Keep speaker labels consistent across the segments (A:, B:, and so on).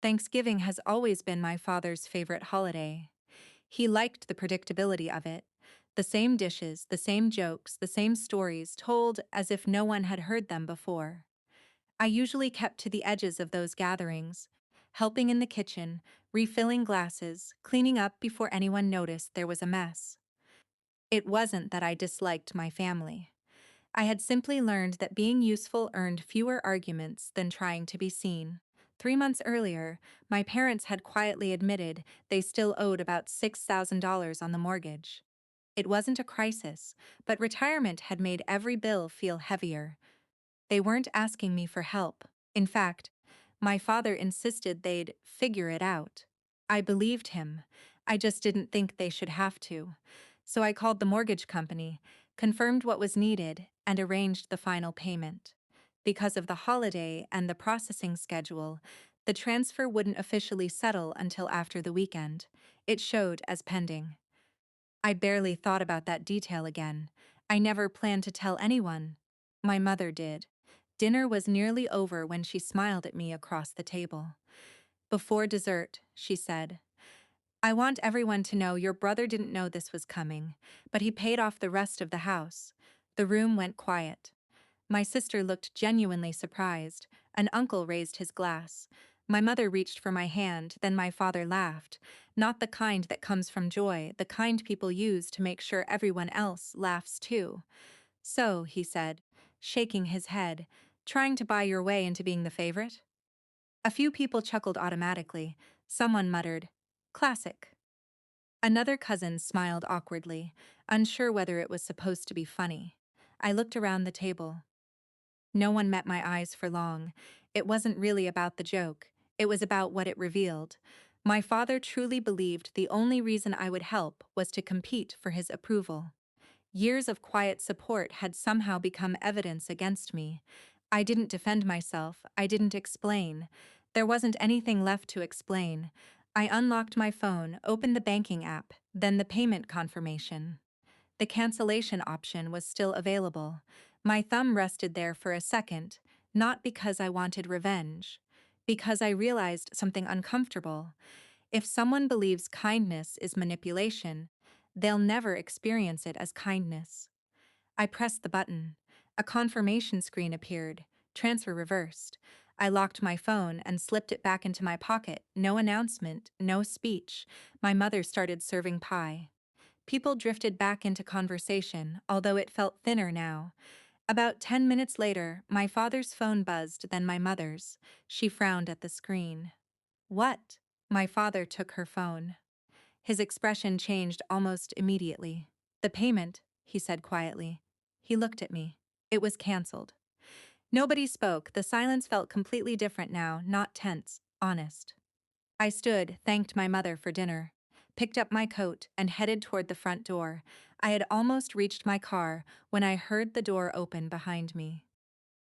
A: Thanksgiving has always been my father's favorite holiday. He liked the predictability of it. The same dishes, the same jokes, the same stories told as if no one had heard them before. I usually kept to the edges of those gatherings, helping in the kitchen, refilling glasses, cleaning up before anyone noticed there was a mess. It wasn't that I disliked my family. I had simply learned that being useful earned fewer arguments than trying to be seen. 3 months earlier, my parents had quietly admitted they still owed about $6,000 on the mortgage. It wasn't a crisis, but retirement had made every bill feel heavier. They weren't asking me for help. In fact, my father insisted they'd figure it out. I believed him. I just didn't think they should have to. So I called the mortgage company, confirmed what was needed, and arranged the final payment. Because of the holiday and the processing schedule, the transfer wouldn't officially settle until after the weekend. It showed as pending. I barely thought about that detail again. I never planned to tell anyone. My mother did. Dinner was nearly over when she smiled at me across the table. Before dessert, she said, "I want everyone to know your brother didn't know this was coming, but he paid off the rest of the house." The room went quiet. My sister looked genuinely surprised. An uncle raised his glass. My mother reached for my hand, then my father laughed. Not the kind that comes from joy, the kind people use to make sure everyone else laughs too. "So," he said, shaking his head, "trying to buy your way into being the favorite?" A few people chuckled automatically. Someone muttered, "Classic." Another cousin smiled awkwardly, unsure whether it was supposed to be funny. I looked around the table. No one met my eyes for long. It wasn't really about the joke. It was about what it revealed. My father truly believed the only reason I would help was to compete for his approval. Years of quiet support had somehow become evidence against me. I didn't defend myself. I didn't explain. There wasn't anything left to explain. I unlocked my phone, opened the banking app, then the payment confirmation. The cancellation option was still available. My thumb rested there for a second, not because I wanted revenge, because I realized something uncomfortable. If someone believes kindness is manipulation, they'll never experience it as kindness. I pressed the button. A confirmation screen appeared. Transfer reversed. I locked my phone and slipped it back into my pocket. No announcement, no speech. My mother started serving pie. People drifted back into conversation, although it felt thinner now. About 10 minutes later, my father's phone buzzed, then my mother's. She frowned at the screen. "What?" My father took her phone. His expression changed almost immediately. "The payment," he said quietly. He looked at me. It was canceled. Nobody spoke. The silence felt completely different now, not tense, honest. I stood, thanked my mother for dinner, picked up my coat, and headed toward the front door. I had almost reached my car when I heard the door open behind me.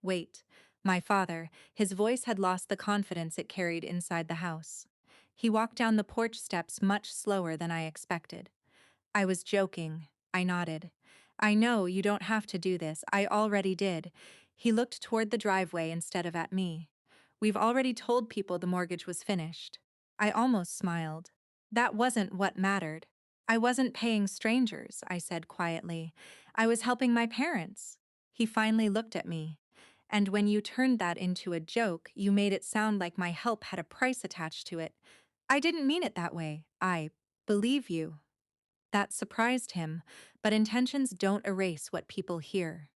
A: "Wait." My father, his voice had lost the confidence it carried inside the house. He walked down the porch steps much slower than I expected. I was joking. I nodded. "I know you don't have to do this. I already did." He looked toward the driveway instead of at me. "We've already told people the mortgage was finished." I almost smiled. That wasn't what mattered. "I wasn't paying strangers," I said quietly. "I was helping my parents." He finally looked at me. "And when you turned that into a joke, you made it sound like my help had a price attached to it. I didn't mean it that way. I believe you." That surprised him, but intentions don't erase what people hear.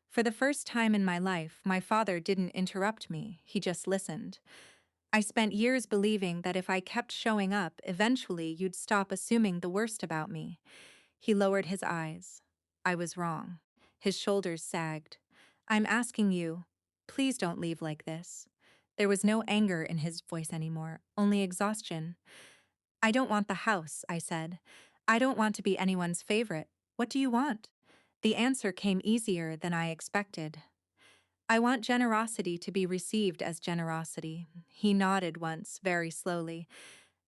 A: For the first time in my life, my father didn't interrupt me, he just listened. I spent years believing that if I kept showing up, eventually you'd stop assuming the worst about me. He lowered his eyes. I was wrong. His shoulders sagged. "I'm asking you, please don't leave like this." There was no anger in his voice anymore, only exhaustion. "I don't want the house," I said. "I don't want to be anyone's favorite. What do you want?" The answer came easier than I expected. "I want generosity to be received as generosity." He nodded once, very slowly.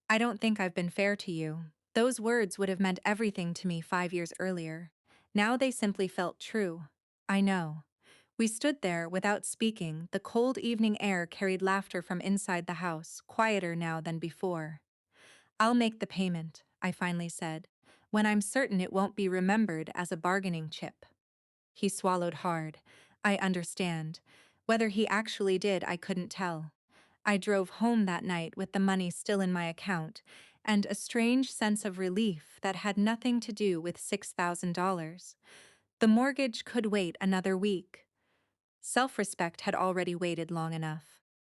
A: "I don't think I've been fair to you." Those words would have meant everything to me 5 years earlier. Now they simply felt true. "I know." We stood there without speaking. The cold evening air carried laughter from inside the house, quieter now than before. "I'll make the payment," I finally said, "when I'm certain it won't be remembered as a bargaining chip." He swallowed hard. "I understand." Whether he actually did, I couldn't tell. I drove home that night with the money still in my account, and a strange sense of relief that had nothing to do with $6,000. The mortgage could wait another week. Self-respect had already waited long enough.